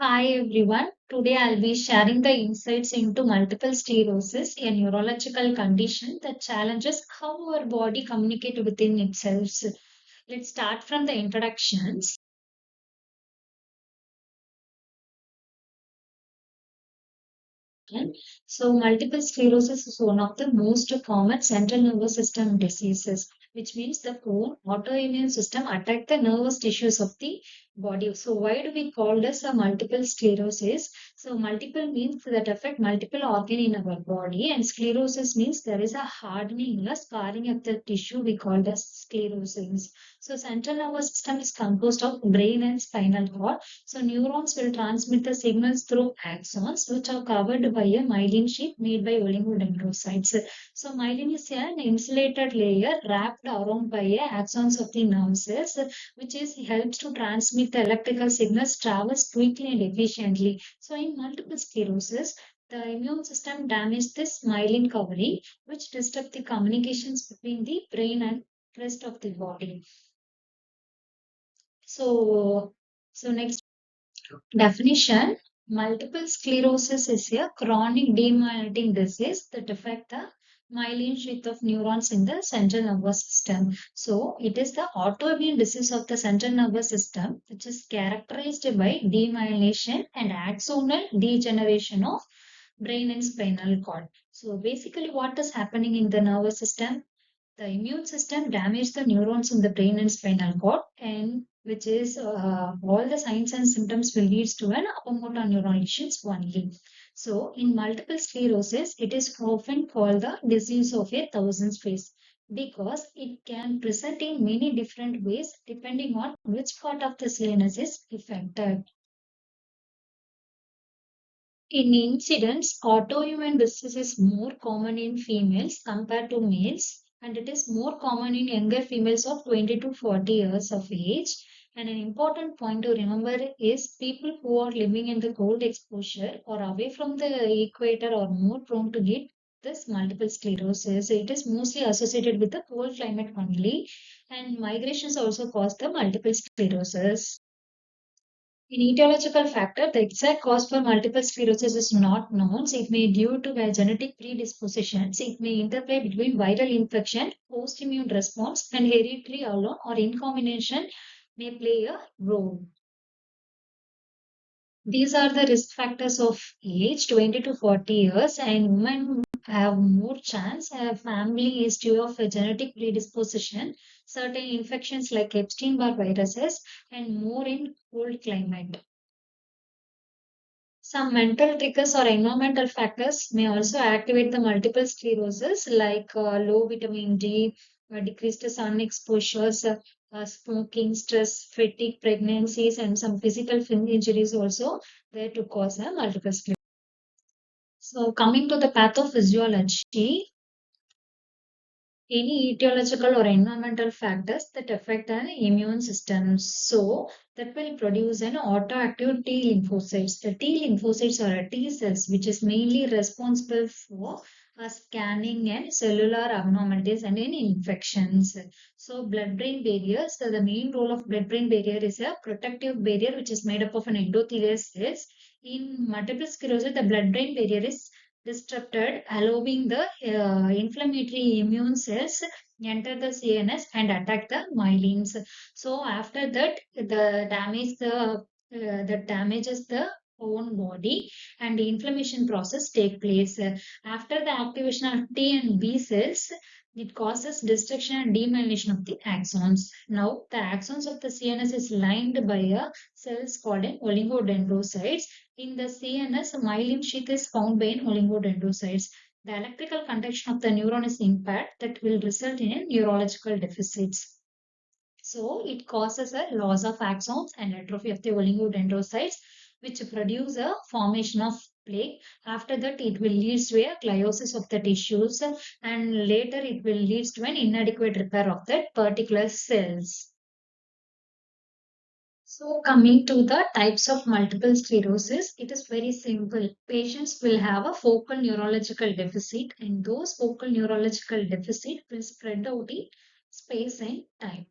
Hi everyone. Today I'll be sharing the insights into multiple sclerosis, a neurological condition that challenges how our body communicates within itself. Let's start from the introductions. Okay. So, multiple sclerosis is one of the most common central nervous system diseases, which means the whole autoimmune system attack the nervous tissues of the body. So, why do we call this a multiple sclerosis? So, multiple means that affect multiple organ in our body, and sclerosis means there is a hardening, a scarring of the tissue. We call this sclerosis. So, central nervous system is composed of brain and spinal cord. So neurons will transmit the signals through axons, which are covered by a myelin sheath made by oligodendrocytes. So myelin is an insulated layer wrapped around by a axons of the nerve cells, which is helps to transmit the electrical signals travels quickly and efficiently. So in multiple sclerosis, the immune system damages this myelin covering, which disrupt the communications between the brain and rest of the body. So, so next definition, multiple sclerosis is a chronic demyelinating disease that affects the myelin sheath of neurons in the central nervous system. So, it is the autoimmune disease of the central nervous system, which is characterized by demyelination and axonal degeneration of brain and spinal cord. So, basically, what is happening in the nervous system? The immune system damages the neurons in the brain and spinal cord, and which is all the signs and symptoms will lead to an motor neuron lesions only. So, in multiple sclerosis, it is often called the disease of a thousand faces because it can present in many different ways depending on which part of the CNS is affected. In incidence, autoimmune disease is more common in females compared to males, and it is more common in younger females of 20 to 40 years of age. And an important point to remember is people who are living in the cold exposure or away from the equator are more prone to get this multiple sclerosis. It is mostly associated with the cold climate only, and migrations also cause the multiple sclerosis. In etiological factor, the exact cause for multiple sclerosis is not known. So it may due to a genetic predispositions. It may interplay between viral infection, post-immune response, and hereditary alone, or in combination may play a role. These are the risk factors of age 20 to 40 years, and women have more chance, a family history of a genetic predisposition, certain infections like Epstein-Barr viruses, and more in cold climate. Some mental triggers or environmental factors may also activate the multiple sclerosis, like low vitamin D, decreased sun exposures, smoking, stress, fatigue, pregnancies, and some physical injuries also there to cause a multiple sclerosis. So, coming to the pathophysiology, any etiological or environmental factors that affect an immune system. So that will produce an autoactive T lymphocytes. The T lymphocytes are a T cells which is mainly responsible for scanning and cellular abnormalities and any infections. So blood-brain barrier. So the main role of blood-brain barrier is a protective barrier which is made up of an endothelial cells. In multiple sclerosis, the blood-brain barrier is disrupted, allowing the inflammatory immune cells enter the CNS and attack the myelins. So after that, that damages the own body and the inflammation process take place. After the activation of T and B cells, it causes destruction and demyelination of the axons. Now, the axons of the CNS is lined by a cells called an oligodendrocytes. In the CNS, myelin sheath is found by oligodendrocytes. The electrical conduction of the neuron is impaired that will result in neurological deficits. So it causes a loss of axons and atrophy of the oligodendrocytes, which produce a formation of plaque. After that, it will lead to a gliosis of the tissues, and later it will lead to an inadequate repair of that particular cells. So coming to the types of multiple sclerosis, it is very simple. Patients will have a focal neurological deficit, and those focal neurological deficit will spread out in space and time.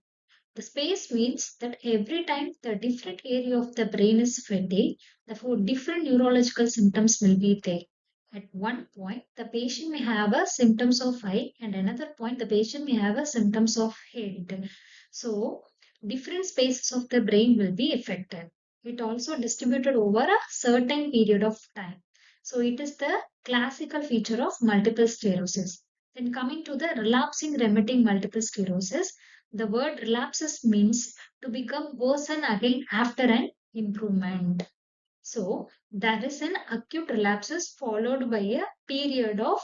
The space means that every time the different area of the brain is fatigued, therefore different neurological symptoms will be there. At one point, the patient may have a symptoms of eye, and another point, the patient may have a symptoms of head. So, different spaces of the brain will be affected. It also distributed over a certain period of time. So, it is the classical feature of multiple sclerosis. Then coming to the relapsing remitting multiple sclerosis, the word relapses means to become worsen again after an improvement. So there is an acute relapses followed by a period of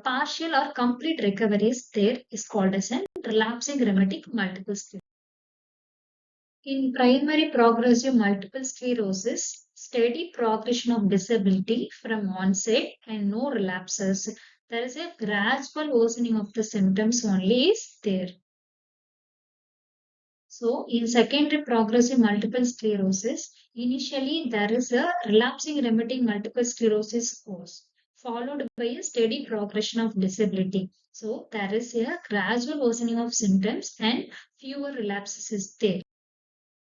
partial or complete recoveries. There is called as an relapsing remitting multiple sclerosis. In primary progressive multiple sclerosis, steady progression of disability from onset and no relapses. There is a gradual worsening of the symptoms only is there. So, in secondary progressive multiple sclerosis, initially there is a relapsing remitting multiple sclerosis course, followed by a steady progression of disability. So, there is a gradual worsening of symptoms and fewer relapses is there.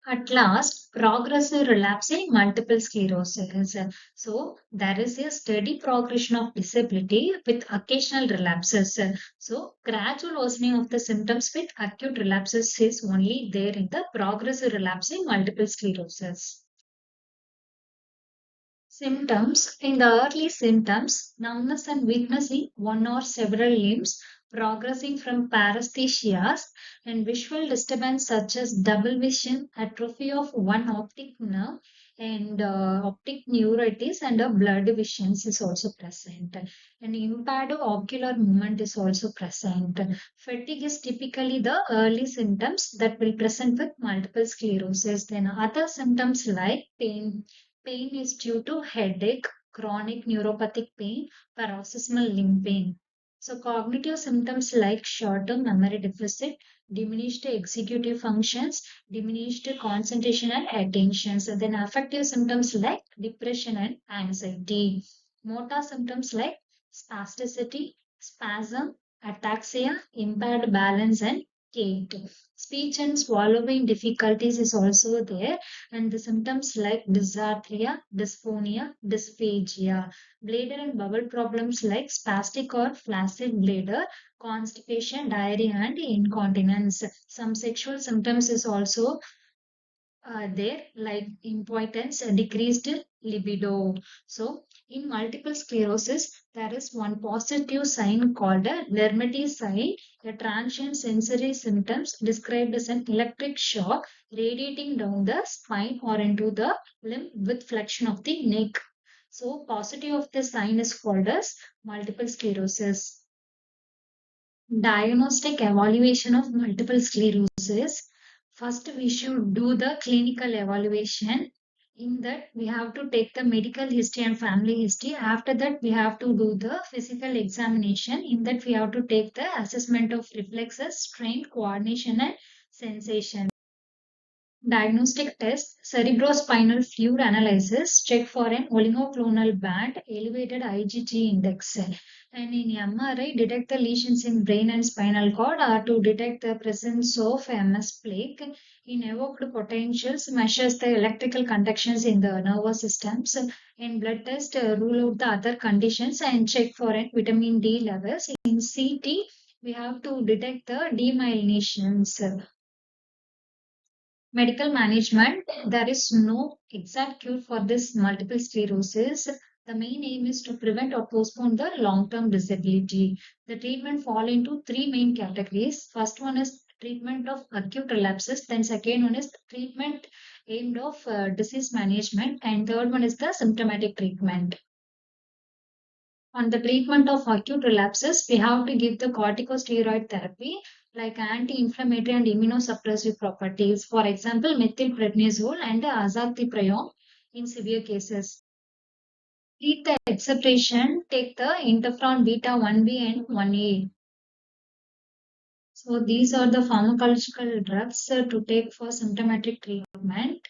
At last, progressive relapsing multiple sclerosis. So, there is a steady progression of disability with occasional relapses. So, gradual worsening of the symptoms with acute relapses is only there in the progressive relapsing multiple sclerosis. Symptoms. In the early symptoms, numbness and weakness in one or several limbs, progressing from paresthesias and visual disturbance such as double vision, atrophy of one optic nerve, and optic neuritis and blurred visions is also present. And impaired ocular movement is also present. Fatigue is typically the early symptoms that will present with multiple sclerosis. Then other symptoms like pain. Pain is due to headache, chronic neuropathic pain, paroxysmal limb pain. So cognitive symptoms like short-term memory deficit, diminished executive functions, diminished concentration and attention. So then affective symptoms like depression and anxiety. Motor symptoms like spasticity, spasm, ataxia, impaired balance and gait. Speech and swallowing difficulties is also there, and the symptoms like dysarthria, dysphonia, dysphagia, bladder and bowel problems like spastic or flaccid bladder, constipation, diarrhea, and incontinence. Some sexual symptoms is also there, like impotence, decreased libido. So, in multiple sclerosis, there is one positive sign called a Lermity sign, a transient sensory symptoms described as an electric shock radiating down the spine or into the limb with flexion of the neck. So, positive of the sign is called as multiple sclerosis. Diagnostic evaluation of multiple sclerosis. First, we should do the clinical evaluation. In that, we have to take the medical history and family history. After that, we have to do the physical examination. In that, we have to take the assessment of reflexes, strength, coordination, and sensation. Diagnostic test, cerebrospinal fluid analysis, check for an oligoclonal band, elevated IgG index. And in MRI, detect the lesions in brain and spinal cord or to detect the presence of MS plaque. In evoked potentials, measures the electrical conductions in the nervous systems. In blood test, rule out the other conditions and check for an vitamin D levels. In CT, we have to detect the demyelinations. Medical management, there is no exact cure for this multiple sclerosis. The main aim is to prevent or postpone the long-term disability. The treatment fall into three main categories. First one is treatment of acute relapses. Then second one is treatment aimed of disease management. And third one is the symptomatic treatment. On the treatment of acute relapses, we have to give the corticosteroid therapy like anti-inflammatory and immunosuppressive properties. For example, methylprednisolone and azathioprine in severe cases. Treat the excitation, take the interferon beta 1b and 1a. So these are the pharmacological drugs to take for symptomatic treatment.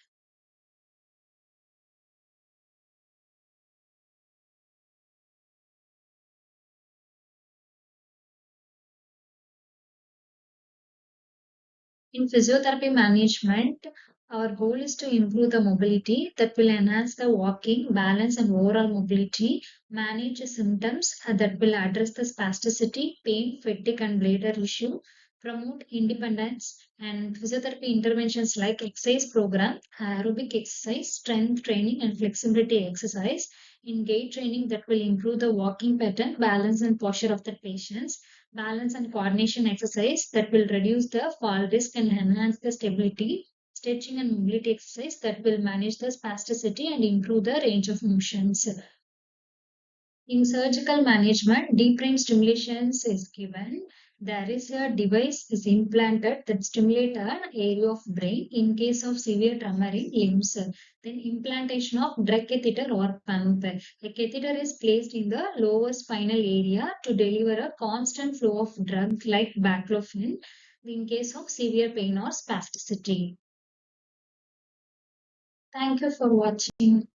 In physiotherapy management, our goal is to improve the mobility that will enhance the walking, balance, and overall mobility, manage the symptoms that will address the spasticity, pain, fatigue, and bladder issue, promote independence, and physiotherapy interventions like exercise program, aerobic exercise, strength training, and flexibility exercise. In gait training, that will improve the walking pattern, balance, and posture of the patients. Balance and coordination exercise that will reduce the fall risk and enhance the stability. Stretching and mobility exercise that will manage the spasticity and improve the range of motions. In surgical management, deep brain stimulations is given. There is a device is implanted that stimulate an area of brain in case of severe tremor in limbs. Then implantation of drug catheter or pump. A catheter is placed in the lower spinal area to deliver a constant flow of drugs like baclofen in case of severe pain or spasticity. Thank you for watching.